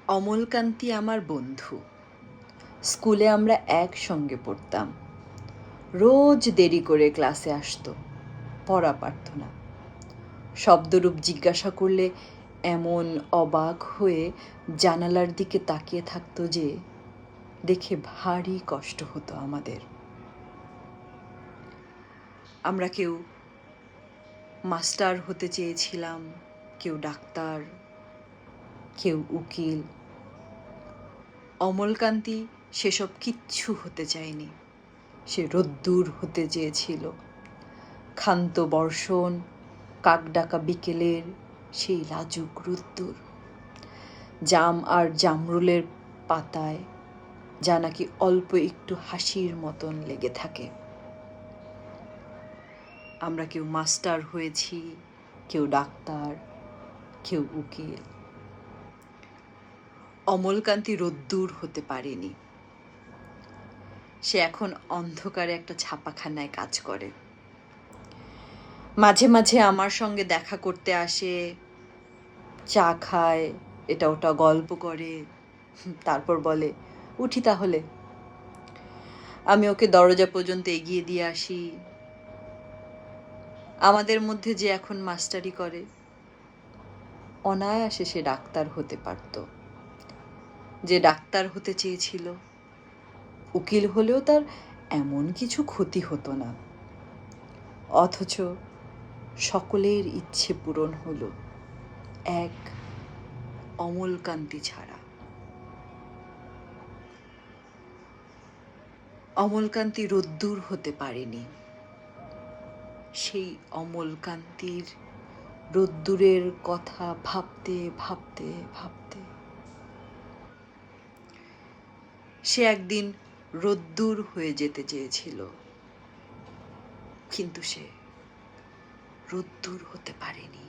অমলকান্তি আমার বন্ধু। স্কুলে আমরা একসঙ্গে পড়তাম। রোজ দেরি করে ক্লাসে আসতো, পড়া পারত না। শব্দরূপ জিজ্ঞাসা করলে এমন অবাক হয়ে জানালার দিকে তাকিয়ে থাকতো যে দেখে ভারী কষ্ট হতো আমাদের। আমরা কেউ মাস্টার হতে চেয়েছিলাম, কেউ ডাক্তার, কেউ উকিল। অমলকান্তি সেসব কিচ্ছু হতে চায়নি। সে রোদ্দুর হতে চেয়েছিল। ক্ষান্ত বর্ষণ, কাকডাকা বিকেলের সেই লাজুক রোদ্দুর, জাম আর জামরুলের পাতায় যা নাকি অল্প একটু হাসির মতন লেগে থাকে। আমরা কেউ মাস্টার হয়েছি, কেউ ডাক্তার, কেউ উকিল। অমলকান্তি রোদ্দুর হতে পারেনি। সে এখন অন্ধকারে একটা ছাপাখানায় কাজ করে। মাঝে মাঝে আমার সঙ্গে দেখা করতে আসে, চা খায়, এটা ওটা গল্প করে, তারপর বলে, উঠি তাহলে। আমি ওকে দরজা পর্যন্ত এগিয়ে দিয়ে আসি। আমাদের মধ্যে যে এখন মাস্টারি করে, অনায়াসে সে ডাক্তার হতে পারত। যে ডাক্তার হতে চেয়েছিল, উকিল হলেও তার এমন কিছু ক্ষতি হতো না। অথচ সকলের ইচ্ছে পূরণ হলো, এক অমলকান্তি ছাড়া। অমলকান্তি রোদ্দুর হতে পারেনি। সেই অমলকান্তির রোদ্দুরের কথা ভাবতে ভাবতে ভাবতে সে একদিন রোদ্দুর হয়ে যেতে চেয়েছিল, কিন্তু সে রোদ্দুর হতে পারেনি।